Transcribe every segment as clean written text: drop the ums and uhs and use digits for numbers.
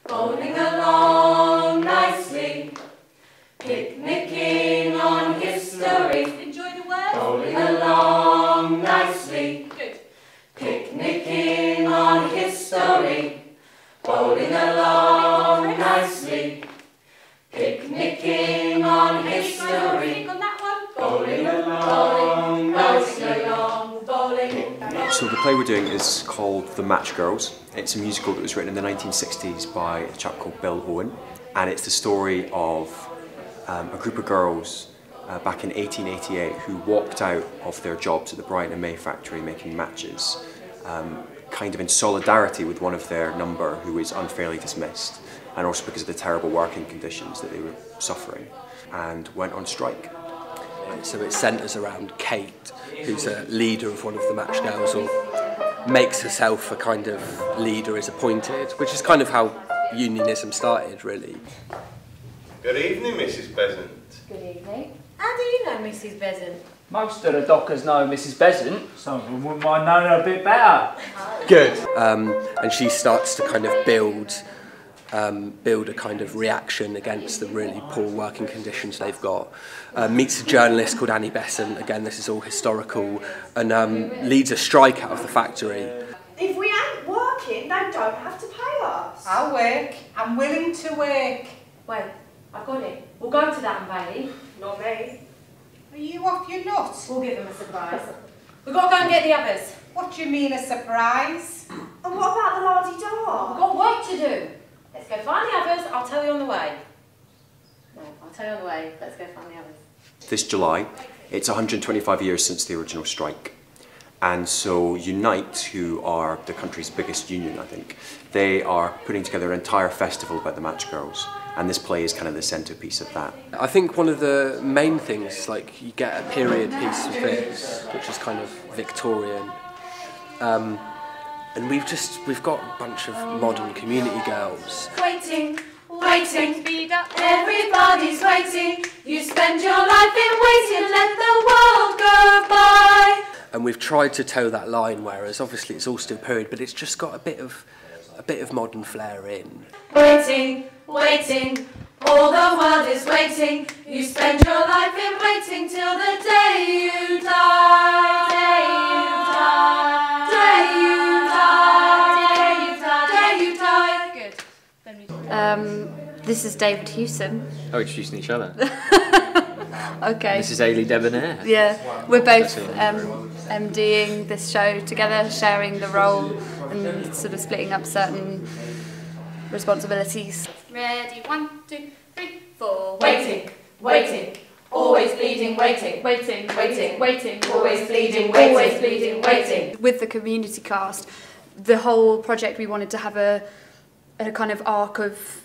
bowling along nicely, picnicking on history. Enjoy the word. Bowling along nicely. Good. Picnicking on history. Bowling along nicely. Picnicking on history. On that one. Bowling along nicely. Bowling. So the play we're doing is called The Matchgirls. It's a musical that was written in the 1960s by a chap called Owen, and it's the story of a group of girls back in 1888 who walked out of their jobs at the Bryant May factory making matches, kind of in solidarity with one of their number who was unfairly dismissed, and also because of the terrible working conditions that they were suffering, and went on strike. So it centres around Kate, who's a leader of one of the Matchgirls, or makes herself a kind of leader, is appointed, which is kind of how unionism started, really. Good evening, Mrs. Besant. Good evening. How do you know Mrs. Besant? Most of the dockers know Mrs. Besant. Some of them wouldn't mind knowing her a bit better. Good. And she starts to kind of build a kind of reaction against the really poor working conditions they've got. Meets a journalist called Annie Besant, again this is all historical, and leads a strike out of the factory. If we ain't working, they don't have to pay us. I'll work. I'm willing to work. Wait, I've got it. We'll go to that and Bailey. Not me. Are you off your nuts? We'll give them a surprise. We've got to go and get the others. What do you mean a surprise? And what about the la-di-da? We've got work to do. Let's go find the others. I'll tell you on the way. No, I'll tell you on the way. Let's go find the others. This July, it's 125 years since the original strike. And so Unite, who are the country's biggest union, I think, they are putting together an entire festival about the Matchgirls. And this play is kind of the centrepiece of that. I think one of the main things, like you get a period piece of this, which is kind of Victorian. And we've got a bunch of modern community girls. Waiting, waiting, Speed up. everybody's waiting. You spend your life in waiting, let the world go by. And we've tried to toe that line, whereas obviously it's all still period, but it's just got a bit of modern flair in. Waiting, waiting, all the world is waiting. You spend your life in waiting till the day you die. Day you die. Day you die. Day you die. Good. Then we This is David Hewson. Oh, introducing each other. Okay. This is Eilidh Debonnaire. Yeah, we're both MDing this show together, sharing the role and sort of splitting up certain responsibilities. ready. 1, 2, 3, 4. Waiting, waiting, always bleeding, waiting. Waiting, Waiting, waiting, always bleeding, waiting. Always bleeding, waiting. With the community cast, the whole project we wanted to have a kind of arc of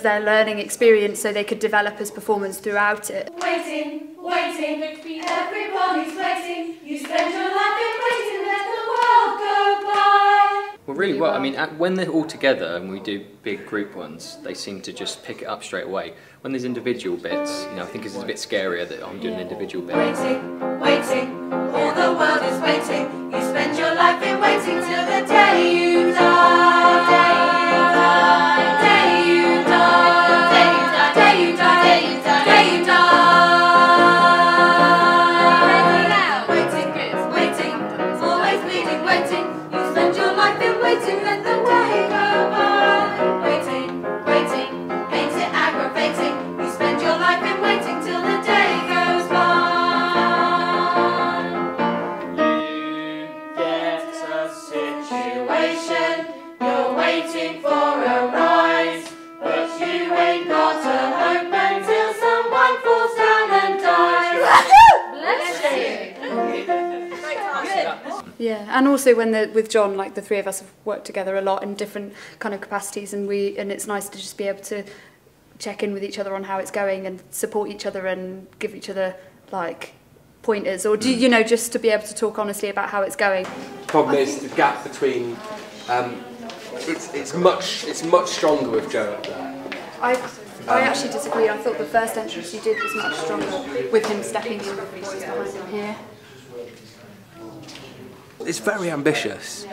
their learning experience so they could develop as performers throughout it. Waiting, waiting, everybody's waiting. You spend your life in waiting, let the world go by. Well, really well. I mean, when they're all together and we do big group ones, they seem to just pick it up straight away. When there's individual bits, I think it's a bit scarier that I'm doing an individual bit. Waiting, waiting, all the world is waiting. You spend your life in waiting till the day you die. Day you die. Day you die. Day you die. Day you die. Day you die. Waiting, waiting, always bleeding, waiting. You spend your life in waiting, let the day go by. Waiting, waiting, ain't it aggravating? You spend your life in waiting till the day goes by. You get a situation, you're waiting for a rise, but you ain't got a hope until someone falls down and dies. Bless you. Yeah, and also with John, the three of us have worked together a lot in different kind of capacities, and it's nice to just be able to check in with each other on how it's going and support each other and give each other pointers, or just to be able to talk honestly about how it's going. The problem is the gap between. It's much stronger with Joe up there. I actually disagree. I thought the first entrance you did was much stronger with him stepping in with the boys behind him here. It's very ambitious.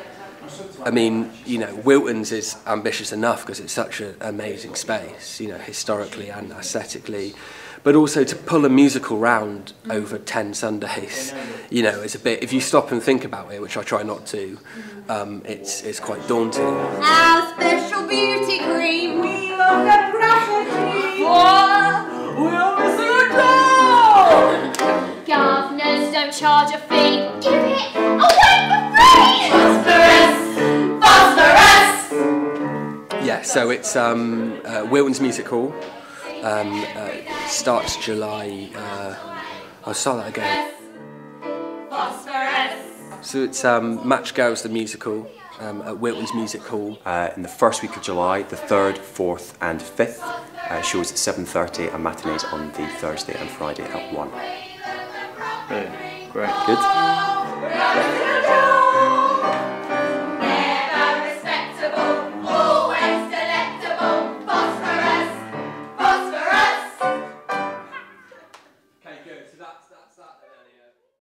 I mean, you know, Wilton's is ambitious enough because it's such an amazing space, you know, historically and aesthetically. But also to pull a musical round over 10 Sundays, you know, is a bit, if you stop and think about it, which I try not to, it's quite daunting. Our special beauty cream, we love the property. We'll miss it all! Governors don't charge a fee. Give it away for free! Phosphorus, phosphorus. Yeah, so it's Wilton's Music Hall. Starts July. I'll start that again. Phosphorus. So it's Matchgirls the musical at Wilton's Music Hall. In the first week of July, the 3rd, 4th and 5th, shows at 7:30 and matinees on the Thursday and Friday at 1. Brilliant. Great. Good? Never respectable, always delectable. Phosphorus, phosphorus. Okay, good. So that's